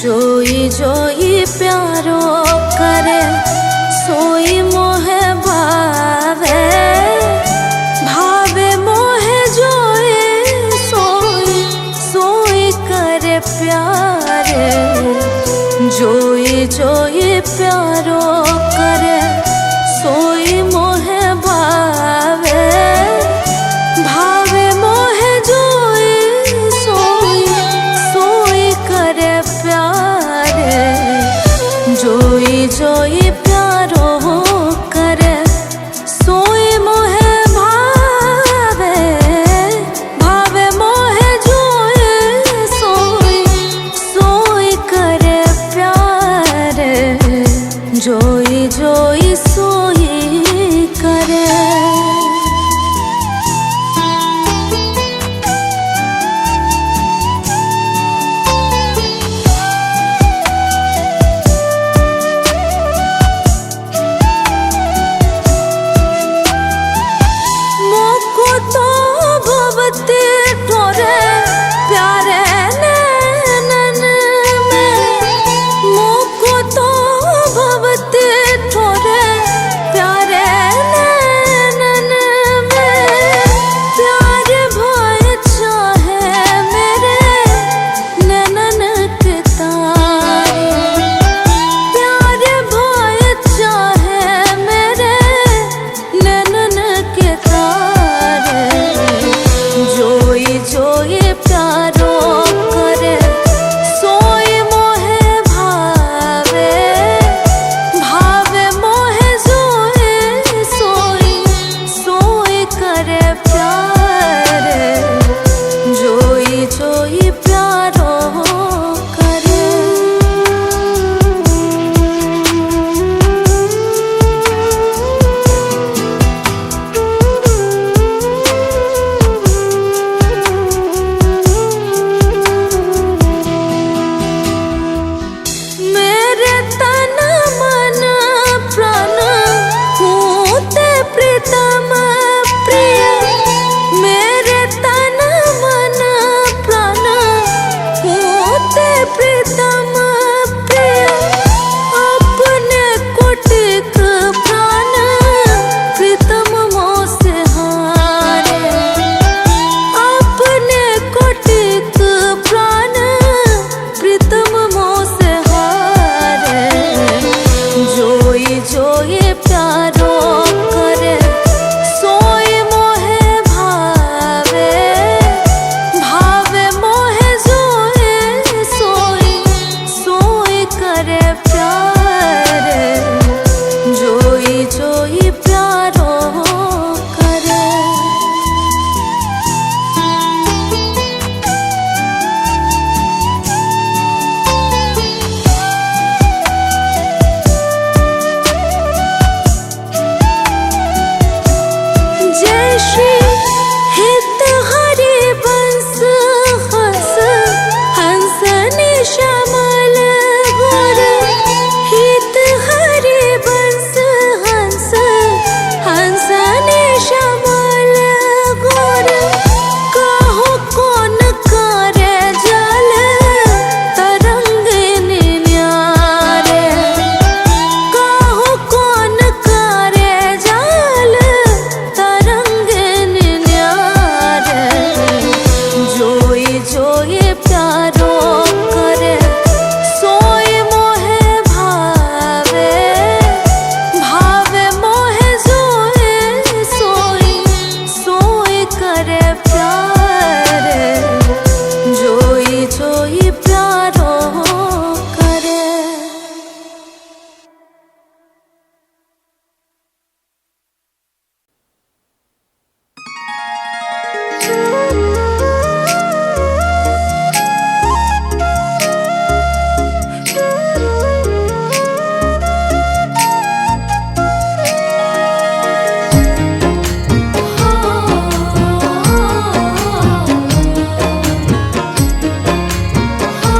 जोई जोई प्यारो करे सोई मोहे भावे भावे मोहे जोई सोई सोई करे प्यारे जोई जोई प्यारो करे सोई मोहे भावे भावे मोहे जोई सोई सोई करे प्यारे जोई जोई प्यारो करे सोई मोहे भावे भावे मोहे जोई सोई सोई करे प्यारे जोई जोई सोई करे। मोको तो भवते ठोरे प्यारे नैनन में मोको तो भवते ठोरे प्यारे नैनन में प्यार भाई चाहे मेरे नैनन के तारे प्यार भाई चाहे मेरे नैनन के तारे जोई जोई प्यारो करे सोई मोहे भावे भावे मोहे जोई सोई सोई करे प्यारे जोई जोई प्यारो करे। मेरे तन मन प्राण होते प्रीतम प्रिय मेरे तन मन प्राण होते प्रीतम प्रिय अपने कोटिक प्राण प्रीतम मोह से हारे अपने कोटिक प्राण प्रीतम मोह से हारे जोई जोई प्यारो करे सोई मोहे भावे भावे मोहे जोई सोई सोई करे प्यारे जोई जोई प्यारो करे। जय श्री हित हरि बंस हंस हंसनि श्यामल गुर हित हरि बंस हंस हंसनि श्यामल गुर कहो कौन करे जल तरंग न्यारे कहो कौन करे जल तरंग न्यारे जोई जोई प्यारो करे सोई मोहे भावे भावे मोहे जोई सोई सोई करे प्यारे जोई जोई प्यारो करे। हाँ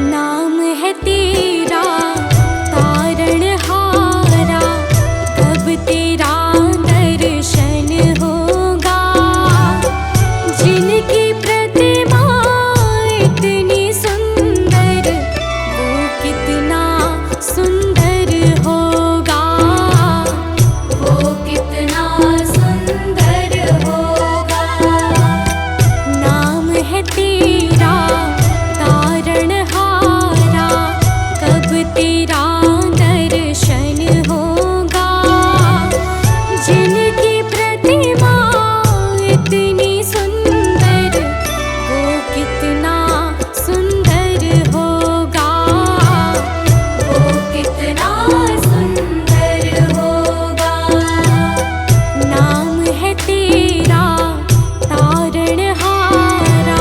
नाम है तेरा तारणहारा, कब तेरा दर्शन होगा। जिनकी प्रतिमा इतनी सुंदर, वो कितना सुंदर होगा, वो कितना सुंदर होगा। नाम है तेरा तारणहारा, कब तेरा दर्शन होगा। जिनकी प्रतिमा इतनी सुंदर, वो कितना सुंदर होगा, वो कितना सुंदर होगा। नाम है तेरा तारणहारा।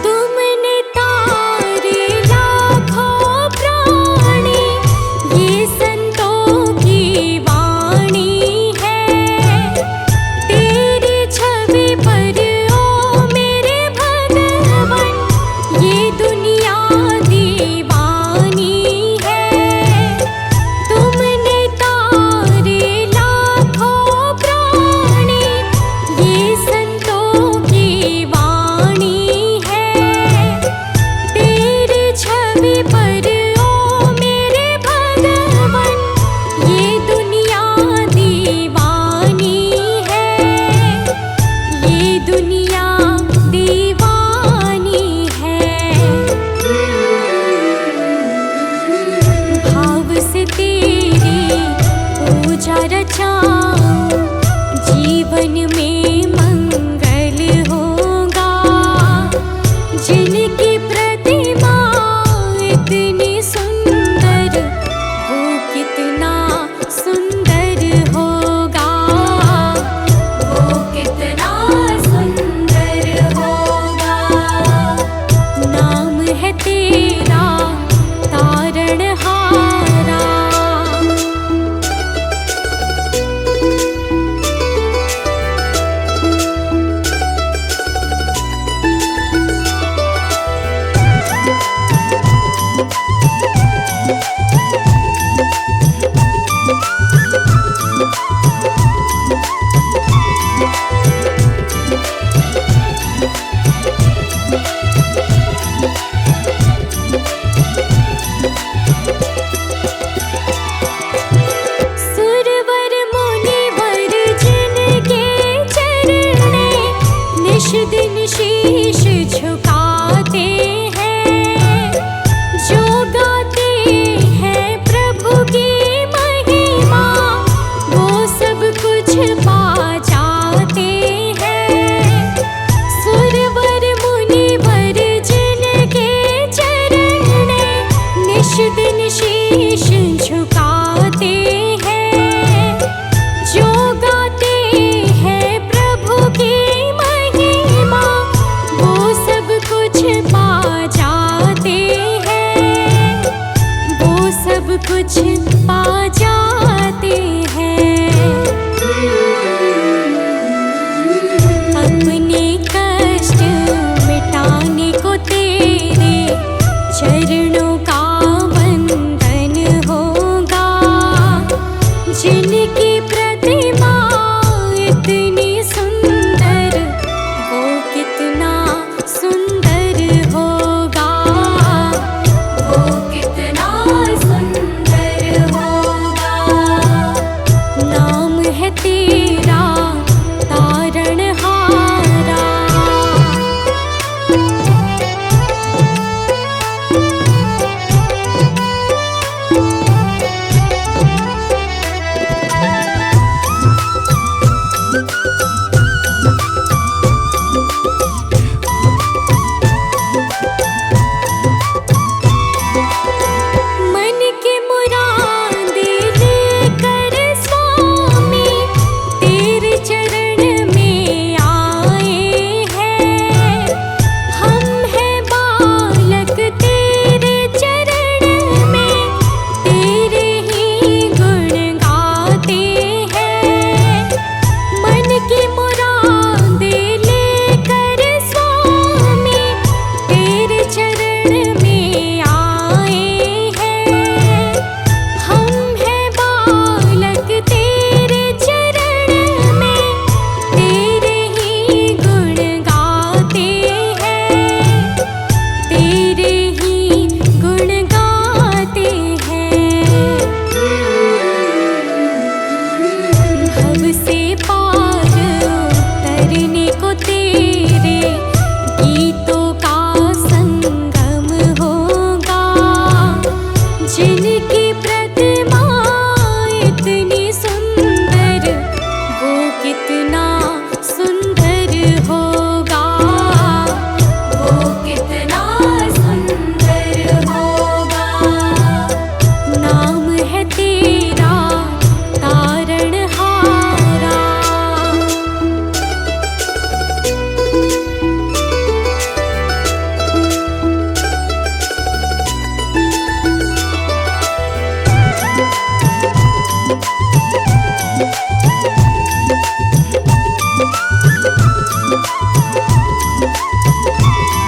तुमने तारे लाखों प्राणी, ये संतों की वाणी है। तेरी छवि पर ओ मेरे भगवन, ये दुनिया दीवानी है। तुमने तारे लाखों प्राणी, ये संतों की वाणी है। तेरी छवि पर ओ मेरे भगवन, ये दुनिया दीवानी है, ये दुनिया दीवानी है। भाव से तेरी पूजा रचाऊं, जीवन में मंगल होगा। जिनकी प्रतिमा इतनी सुंदर, वो कितना सुंदर होगा, वो कितना सुंदर होगा। नाम है तेरा तारणहारा। सुरवर मुनिवर जिनके चरणे, निश दिन शीश झुकाते हैं। जो गाते हैं प्रभु की महिमा, वो सब कुछ पा जाते हैं। सुरवर मुनिवर जिनके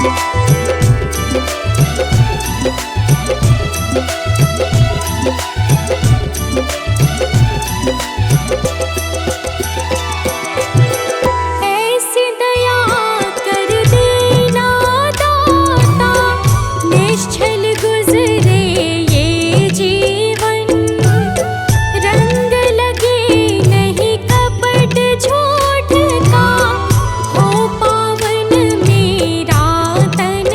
ऐसी दया कर देना दाता, निश्चल गुजरे ये जीवन। रंग लगे नहीं कपट झूठ का, हो पावन मेरा तन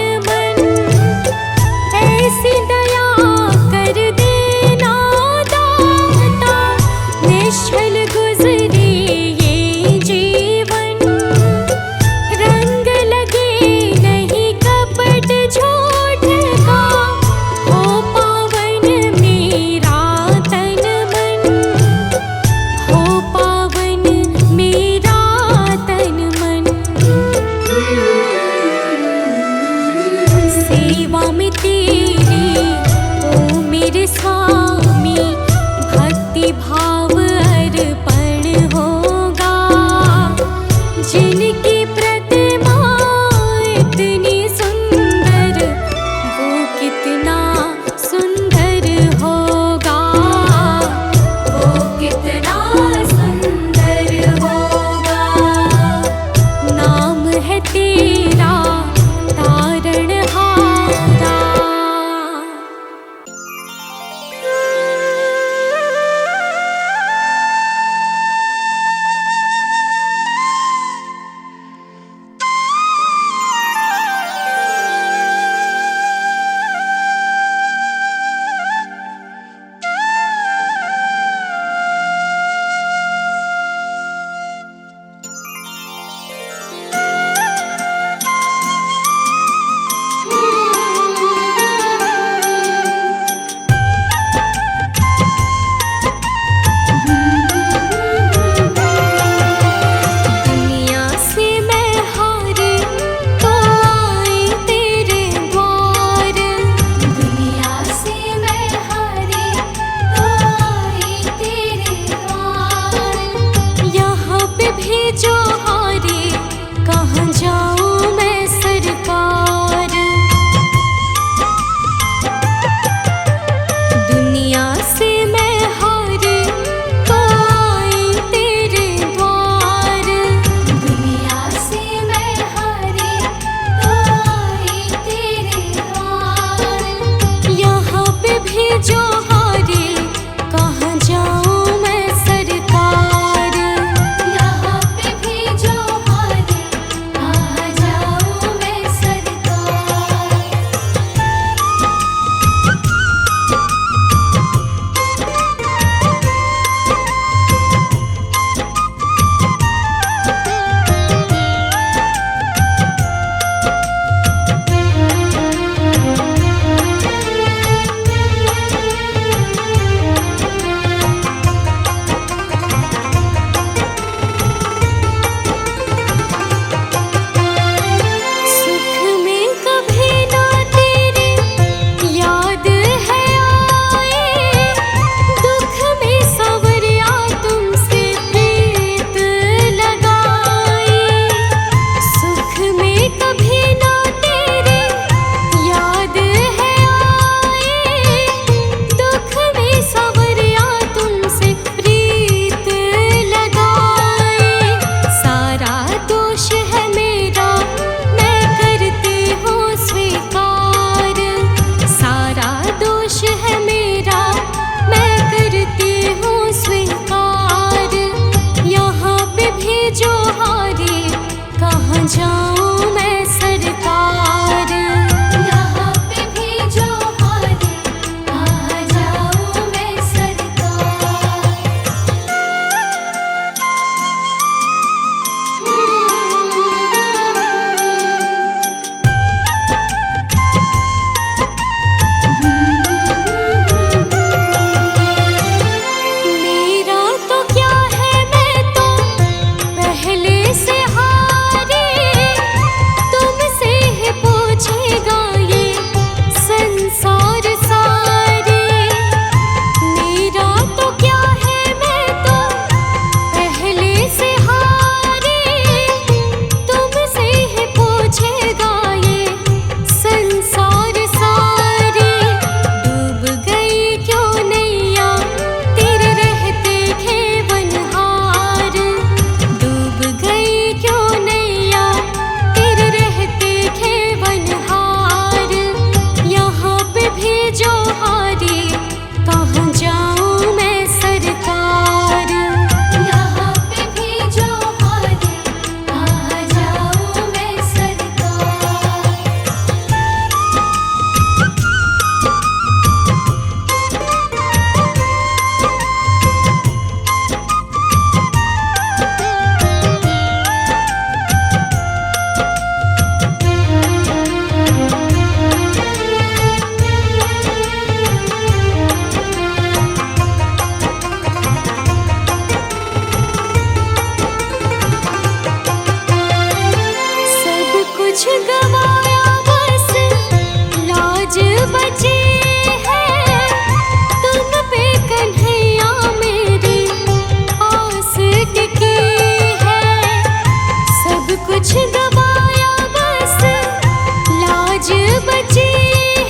बची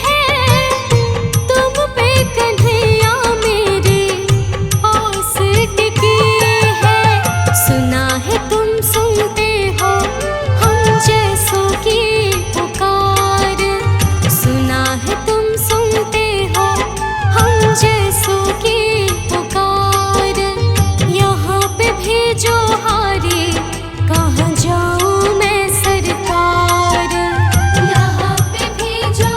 है तुम पे कन्हैया मेरे आस टिकी है। सुना है तुम सुनते हो हम जैसों की पुकार, सुना है तुम सुनते हो हम जैसों की पुकार। यहाँ पे भेजो हारी कहाँ जाऊँ मैं सरकार, यहाँ पे भेजो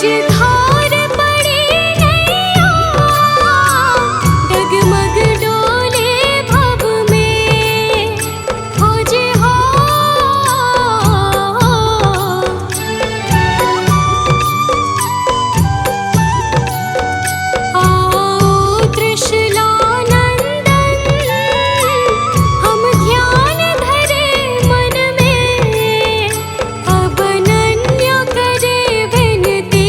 मझधार पड़ी नैया, डगमग डोले भव में, खोजे हो। आओ त्रिशूलानंदन, हम ध्यान धरे मन में, अब अनन्य करे विनती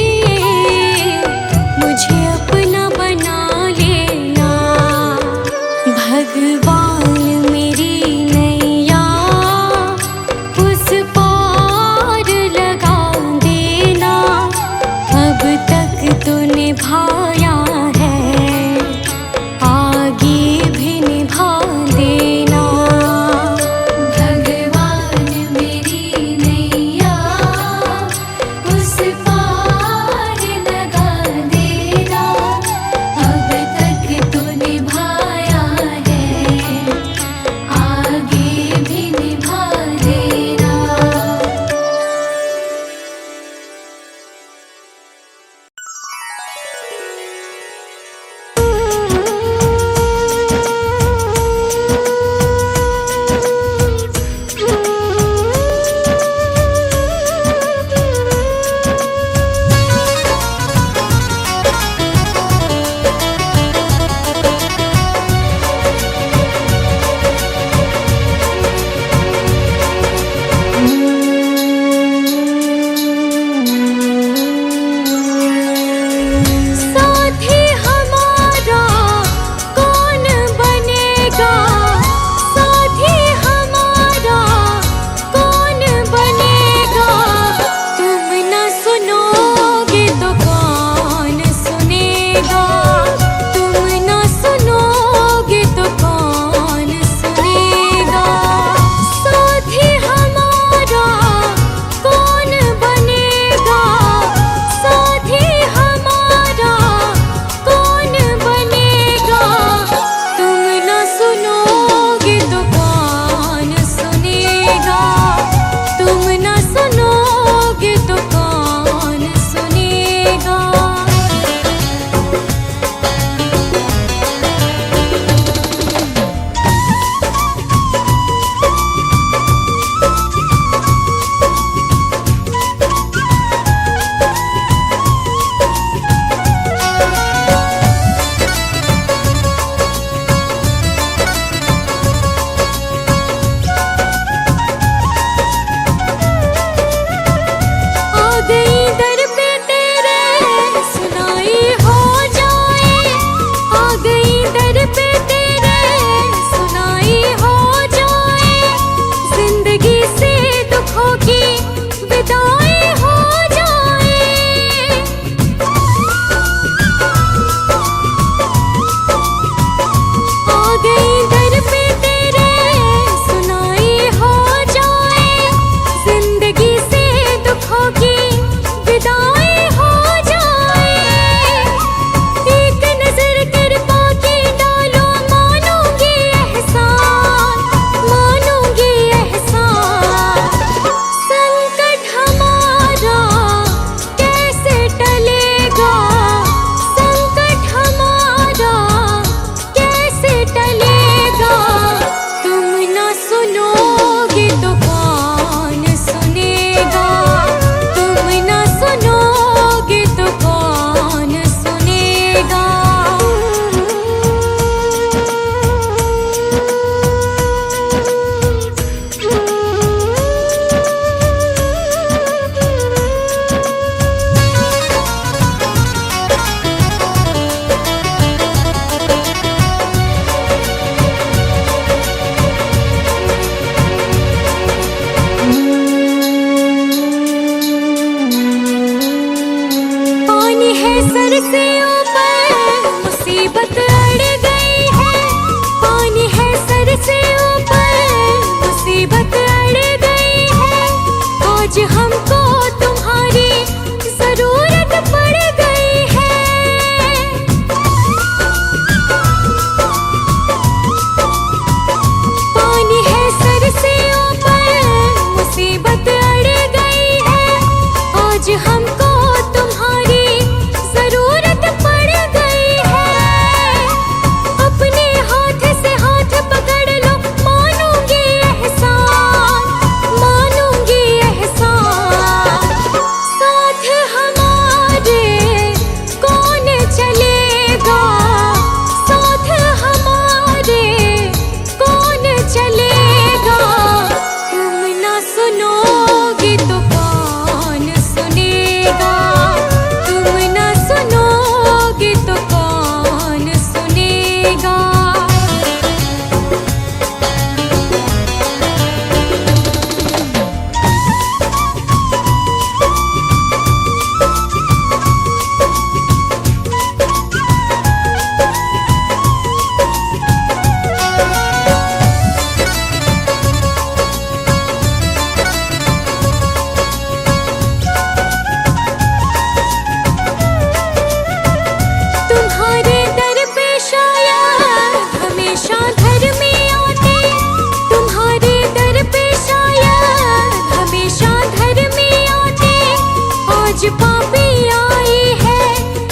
आज पापी आई है,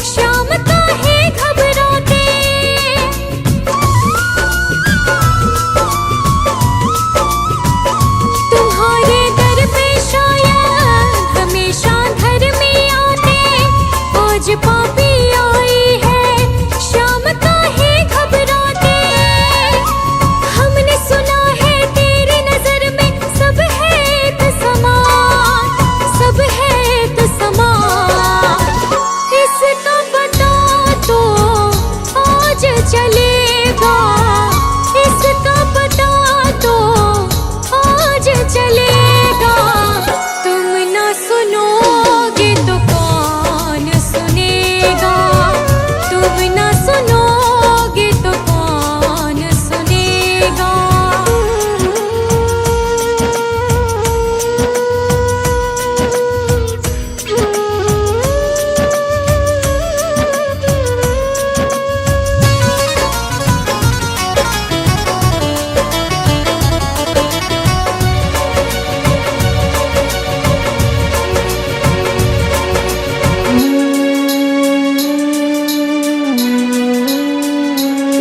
श्याम काहे घबराते। तुम्हारे दर पे शायद हमेशा धर्मी आते। आज पापी आई है, श्याम काहे घबराते। हमने सुना है तेरी नजर में सब है एक समान, सब है एक समान। इसका पता तो आज चलेगा, इसका पता तो आज चलेगा। तुम ना सुनोगे तो कौन सुनेगा, तुम ना सुनोगे तो कौन सुनेगा।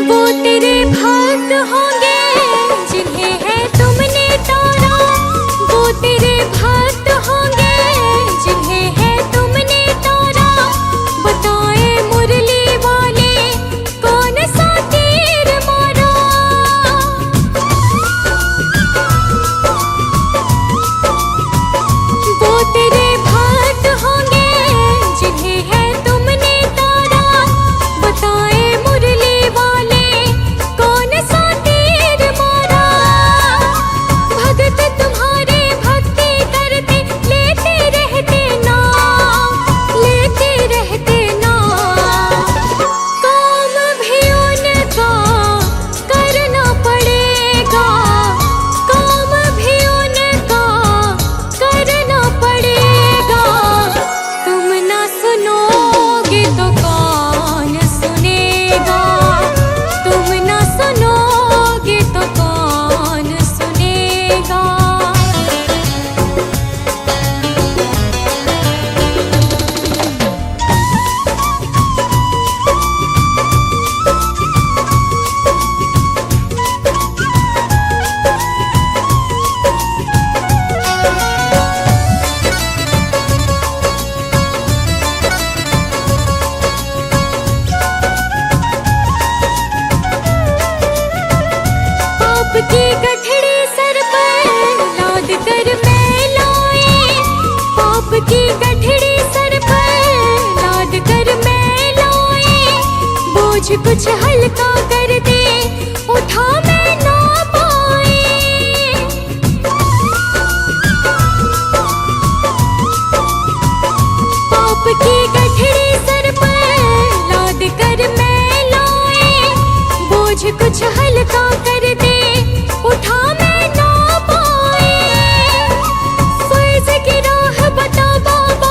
वो तेरे भक्त होंगे जिन्हें है तुमने तारा। वो तेरे भक्त होंगे जिन्हें है तुमने तारा। बताए मुरली वाले कौन सा तीर मारा। वो तेरे भक्त होंगे जिन्हें है तुमने तारा। बताए मुरली वाले कौन सा तीर मारा। भगत तुम्हारे भक्ति करते लेते रहते नाम, लेते रहते नाम। काम भी उनका करना पड़ेगा, काम भी उनका करना पड़ेगा। तुम ना सुनोगे तो कौन सुनेगा, तुम ना सुनोगे तो कौन सुनेगा। पाप की गठड़ी सर पर लाद कर मैं लाए। पाप की गठड़ी सर पर लाद कर मैं लाए। बोझ कुछ हल्का कर दे, उठा मैं ना पाए। पाप की गठड़ी सर पर लाद कर मैं लाए। बोझ कुछ हल्का कर दे, उठा मैं ना पाए। फर्ज की राह बता बाबा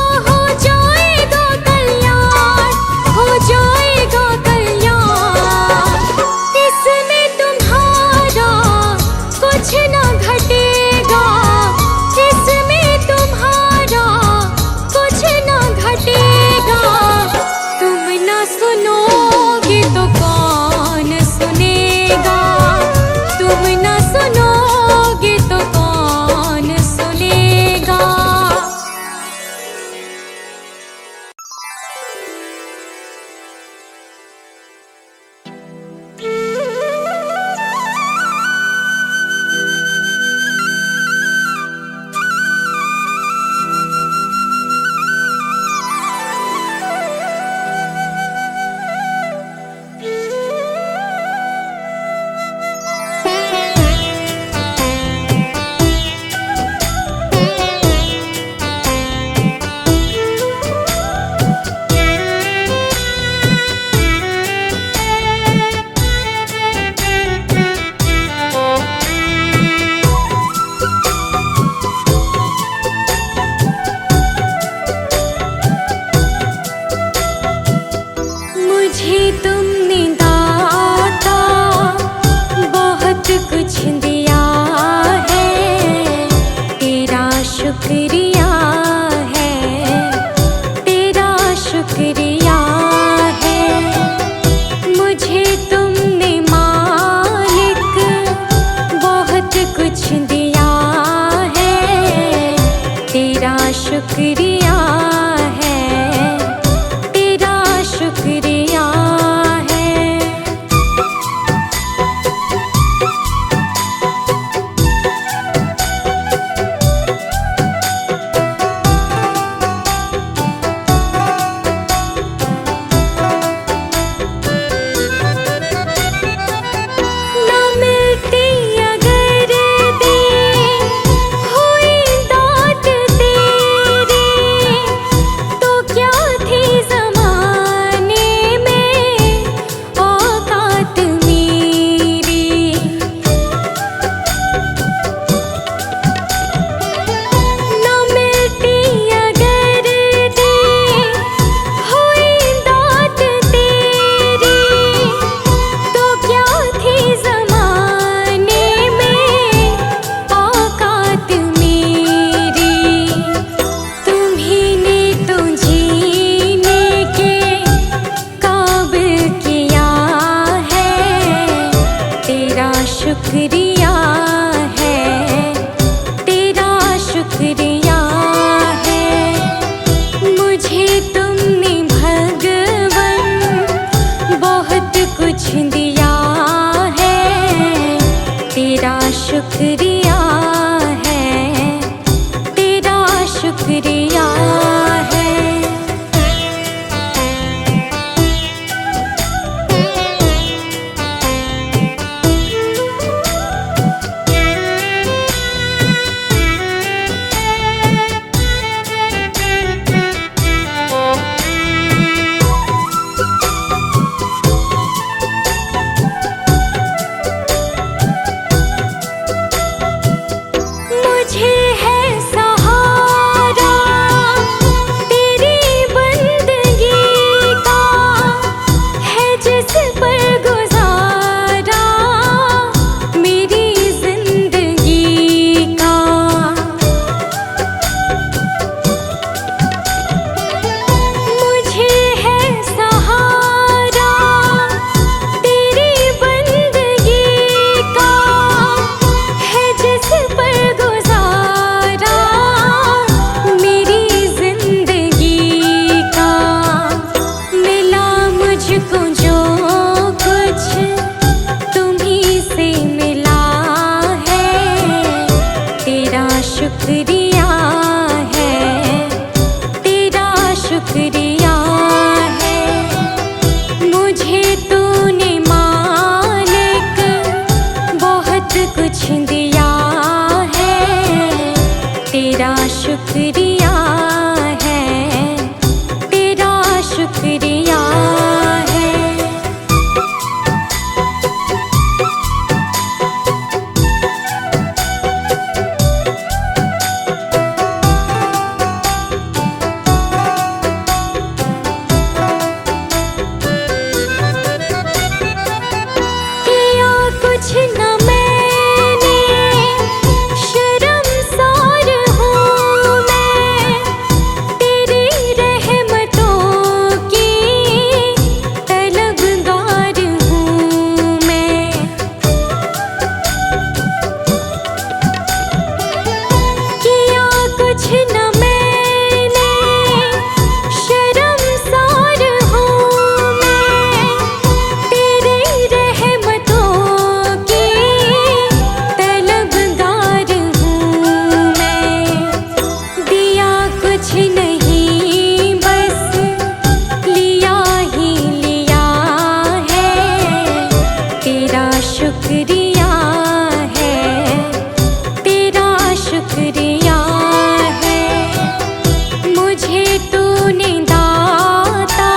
मुझे तूने दाता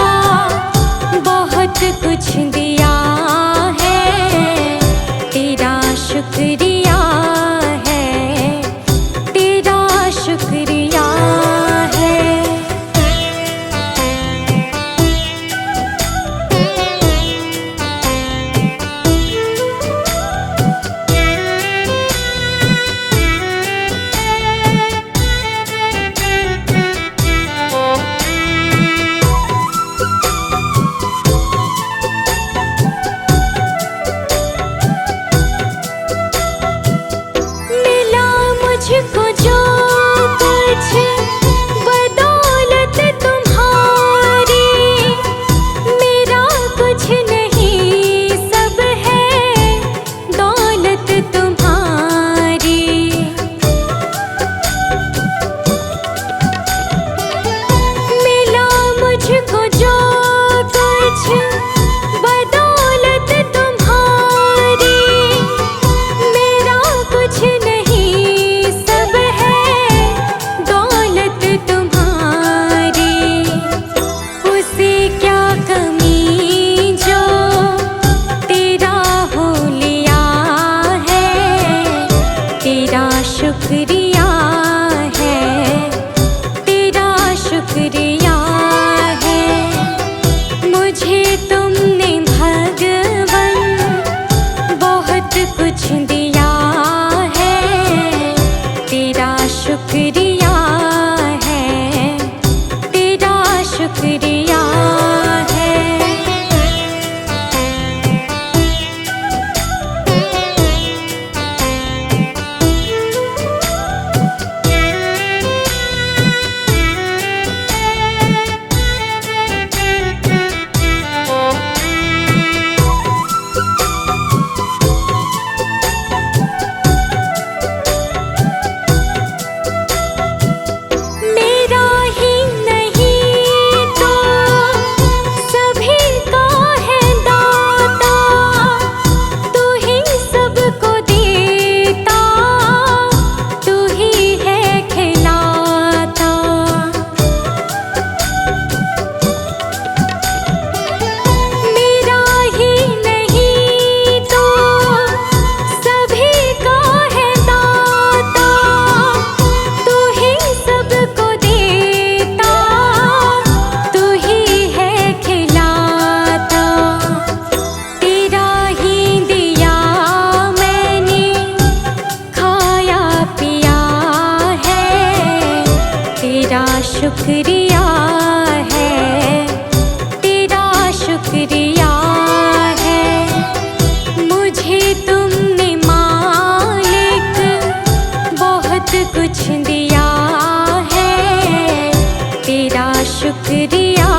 बहुत कुछ दिया है, तेरा शुक्रिया है, तेरा शुक्रिया है। मिला मुझको जो कुछ बदौलत तुम्हारी, मेरा कुछ नहीं सब है दौलत तुम्हारी। मिला मुझको जो कुछ बदौलत तुम्हारी, मेरा कुछ नहीं सब है दौलत तुम्हारी। उसे क्या कमी जो तेरा हो लिया है, तेरा शुक्रिया है, तेरा शुक्रिया है। मुझे तुमने भगवन बहुत कुछ दिया है, तेरा शुक्रिया है, तेरा शुक्रिया है। मेरा ही नहीं तो सभी का है दाता, तू ही सबको देता, तू ही है खिलाता। मेरा ही नहीं तो सभी का है दाता, तू ही सबको देता, तू ही है खिलाता। तेरा ही दिया मैंने खाया पिया है, तेरा शुक्रिया है, तेरा शुक्रिया है। मुझे तुमने मालिक बहुत कुछ दिया है, तेरा शुक्रिया